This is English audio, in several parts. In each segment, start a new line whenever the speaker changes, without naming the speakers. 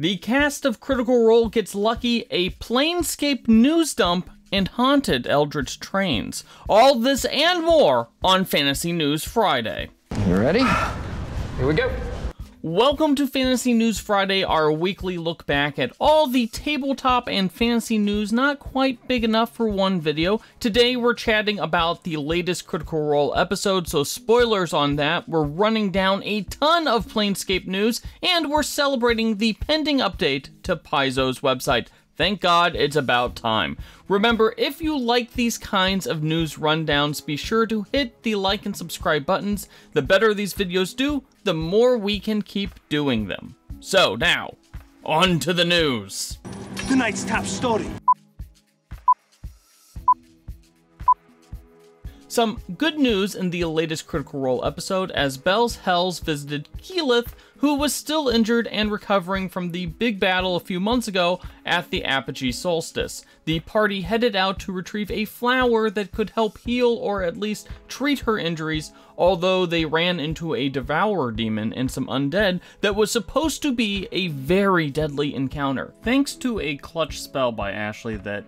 The cast of Critical Role gets lucky, a Planescape news dump, and haunted Eldritch trains. All this and more on Fantasy News Friday.
You ready? Here we go.
Welcome to Fantasy News Friday, our weekly look back at all the tabletop and fantasy news not quite big enough for one video. Today we're chatting about the latest Critical Role episode, so spoilers on that. We're running down a ton of Planescape news, and we're celebrating the pending update to Paizo's website. Thank God it's about time. Remember, if you like these kinds of news rundowns, be sure to hit the like and subscribe buttons. The better these videos do, the more we can keep doing them. So now, on to the news.
Tonight's top story.
Some good news in the latest Critical Role episode as Bell's Hells visited Keyleth, who was still injured and recovering from the big battle a few months ago at the Apogee Solstice. The party headed out to retrieve a flower that could help heal or at least treat her injuries, although they ran into a devourer demon and some undead that was supposed to be a very deadly encounter. Thanks to a clutch spell by Ashley that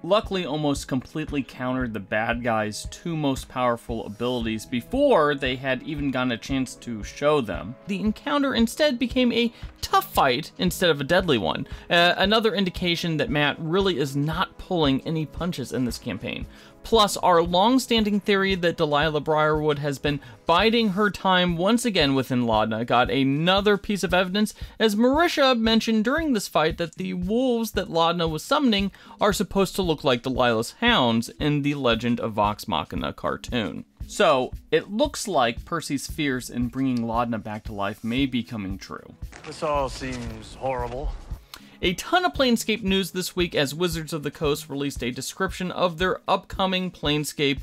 luckily almost completely countered the bad guys' two most powerful abilities before they had even gotten a chance to show them. The encounter instead became a tough fight instead of a deadly one. Another indication that Matt really is not pulling any punches in this campaign. Plus, our long-standing theory that Delilah Briarwood has been biding her time once again within Laudna got another piece of evidence, as Marisha mentioned during this fight that the wolves that Laudna was summoning are supposed to look like Delilah's hounds in the Legend of Vox Machina cartoon. So, it looks like Percy's fears in bringing Laudna back to life may be coming true.
This all seems horrible.
A ton of Planescape news this week as Wizards of the Coast released a description of their upcoming Planescape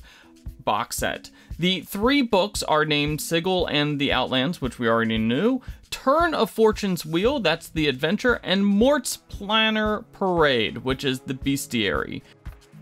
box set. The 3 books are named Sigil and the Outlands, which we already knew, Turn of Fortune's Wheel, that's the adventure, and Mort's Planner Parade, which is the bestiary.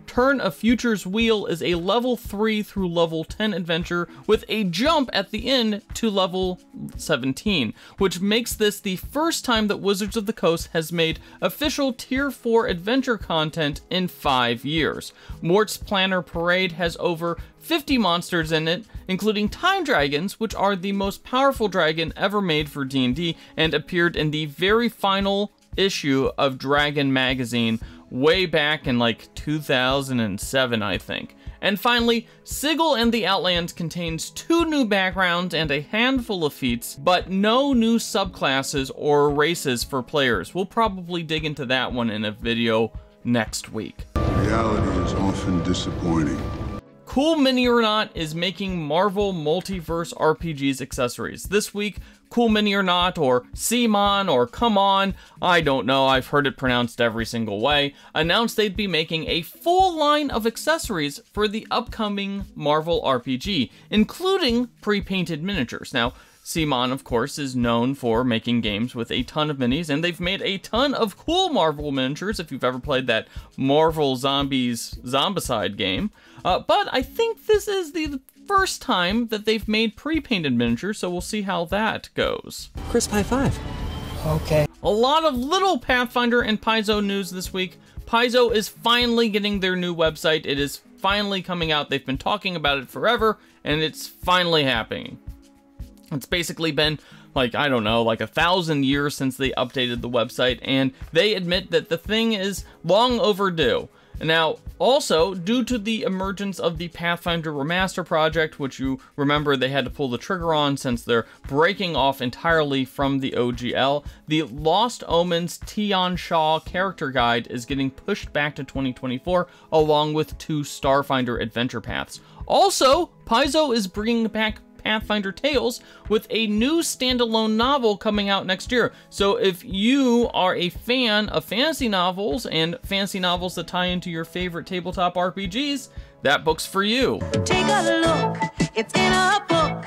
Turn of Future's Wheel is a level 3 through level 10 adventure with a jump at the end to level 17, which makes this the first time that Wizards of the Coast has made official Tier 4 adventure content in 5 years. Mort's Planner Parade has over 50 monsters in it, including time dragons, which are the most powerful dragon ever made for D&D and appeared in the very final issue of Dragon magazine way back in like 2007, I think. And finally, Sigil and the Outlands contains 2 new backgrounds and a handful of feats, but no new subclasses or races for players. We'll probably dig into that one in a video next week.
Reality is often disappointing.
Cool Mini or Not is making Marvel Multiverse RPGs accessories. This week, Cool Mini or Not, or CMON, or Come On, I don't know, I've heard it pronounced every single way, announced they'd be making a full line of accessories for the upcoming Marvel RPG, including pre-painted miniatures. Now, CMON, of course, is known for making games with a ton of minis, and they've made a ton of cool Marvel miniatures if you've ever played that Marvel Zombies Zombicide game. But I think this is the first time that they've made pre-painted miniatures, so we'll see how that goes.
Crisp high five. Okay.
A lot of little Pathfinder and Paizo news this week. Paizo is finally getting their new website. It is finally coming out. They've been talking about it forever, and it's finally happening. It's basically been, like, I don't know, like 1,000 years since they updated the website, and they admit that the thing is long overdue. Now, also, due to the emergence of the Pathfinder Remaster project, which you remember they had to pull the trigger on since they're breaking off entirely from the OGL, the Lost Omens Tion Shaw character guide is getting pushed back to 2024, along with 2 Starfinder adventure paths. Also, Paizo is bringing back Pathfinder Tales with a new standalone novel coming out next year. So if you are a fan of fantasy novels and fantasy novels that tie into your favorite tabletop RPGs, that book's for you.
Take a look, it's in a book.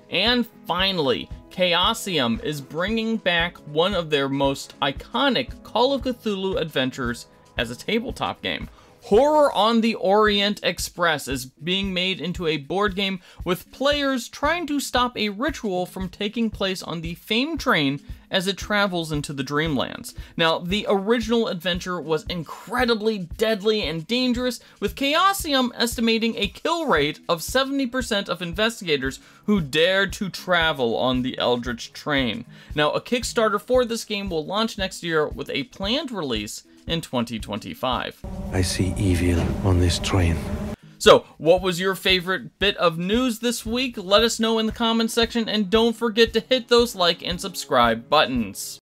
And finally, Chaosium is bringing back one of their most iconic Call of Cthulhu adventures as a tabletop game. Horror on the Orient Express is being made into a board game with players trying to stop a ritual from taking place on the famed train as it travels into the Dreamlands. Now, the original adventure was incredibly deadly and dangerous, with Chaosium estimating a kill rate of 70% of investigators who dared to travel on the Eldritch train. Now, a Kickstarter for this game will launch next year with a planned release in 2025.
I see evil on this train.
So, what was your favorite bit of news this week? Let us know in the comments section, and don't forget to hit those like and subscribe buttons.